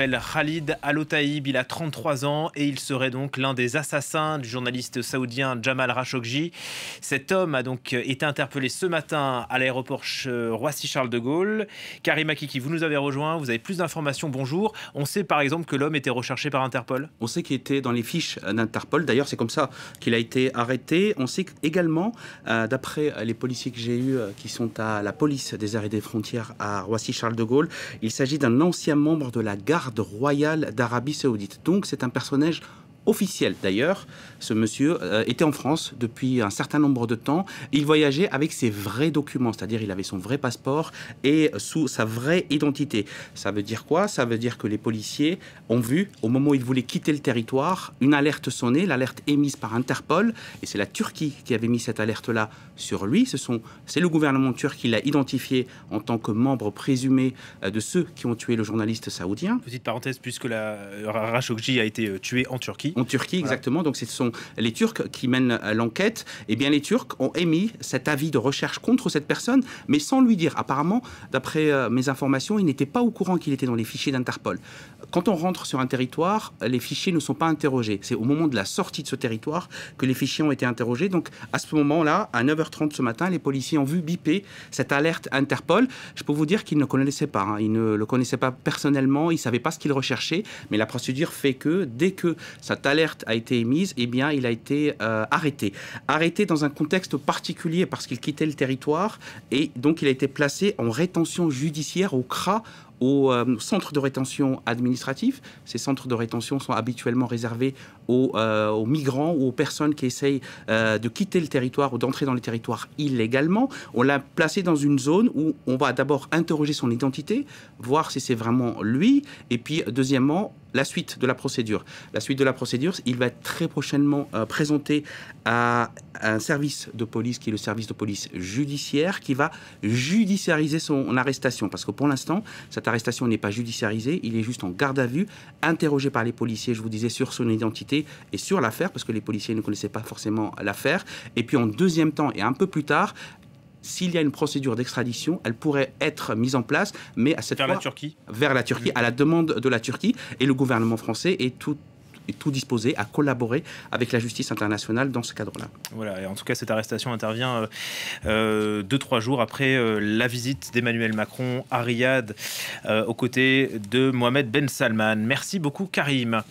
s'appelle Khalid Al-Otaïb, il a 33 ans et il serait donc l'un des assassins du journaliste saoudien Jamal Khashoggi. Cet homme a donc été interpellé ce matin à l'aéroport Roissy-Charles de Gaulle. Karim Akiki, vous nous avez rejoint, vous avez plus d'informations, bonjour. On sait par exemple que l'homme était recherché par Interpol. On sait qu'il était dans les fiches d'Interpol, d'ailleurs c'est comme ça qu'il a été arrêté. On sait également, d'après les policiers que j'ai eus qui sont à la police des arrêts des frontières à Roissy-Charles de Gaulle, il s'agit d'un ancien membre de la garde royale d'Arabie Saoudite. Donc c'est un personnage officiel d'ailleurs. Ce monsieur était en France depuis un certain nombre de temps. Il voyageait avec ses vrais documents, c'est-à-dire il avait son vrai passeport et sous sa vraie identité. Ça veut dire quoi? Ça veut dire que les policiers ont vu, au moment où il voulait quitter le territoire, une alerte sonner, l'alerte émise par Interpol, et c'est la Turquie qui avait mis cette alerte-là sur lui. C'est le gouvernement turc qui l'a identifié en tant que membre présumé de ceux qui ont tué le journaliste saoudien. Petite parenthèse, puisque Khashoggi a été tué en Turquie. En Turquie, exactement. Donc, ce sont les Turcs qui mènent l'enquête. Eh bien, les Turcs ont émis cet avis de recherche contre cette personne, mais sans lui dire. Apparemment, d'après mes informations, il n'était pas au courant qu'il était dans les fichiers d'Interpol. Quand on rentre sur un territoire, les fichiers ne sont pas interrogés. C'est au moment de la sortie de ce territoire que les fichiers ont été interrogés. Donc, à ce moment-là, à 9h30 ce matin, les policiers ont vu biper cette alerte Interpol. Je peux vous dire qu'ils ne le connaissaient pas. Hein. Ils ne le connaissaient pas personnellement. Ils ne savaient pas ce qu'ils recherchaient. Mais la procédure fait que dès que cette alerte a été émise, eh bien, il a été arrêté. Arrêté dans un contexte particulier parce qu'il quittait le territoire et donc il a été placé en rétention judiciaire au CRA, au centre de rétention administratif. Ces centres de rétention sont habituellement réservés aux migrants ou aux personnes qui essayent de quitter le territoire ou d'entrer dans le territoire illégalement. On l'a placé dans une zone où on va d'abord interroger son identité, voir si c'est vraiment lui, et puis deuxièmement, la suite de la procédure. La suite de la procédure, il va être très prochainement présenté à un service de police qui est le service de police judiciaire qui va judiciariser son arrestation. Parce que pour l'instant, cette arrestation n'est pas judiciarisée, il est juste en garde à vue, interrogé par les policiers, je vous disais, sur son identité et sur l'affaire, parce que les policiers ne connaissaient pas forcément l'affaire. Et puis en deuxième temps et un peu plus tard, s'il y a une procédure d'extradition, elle pourrait être mise en place, mais à cette fois... Vers la Turquie. Vers la Turquie, à la demande de la Turquie. Et le gouvernement français est tout disposé à collaborer avec la justice internationale dans ce cadre-là. Voilà, et en tout cas, cette arrestation intervient 2-3 jours après la visite d'Emmanuel Macron à Riyad aux côtés de Mohamed Ben Salman. Merci beaucoup, Karim.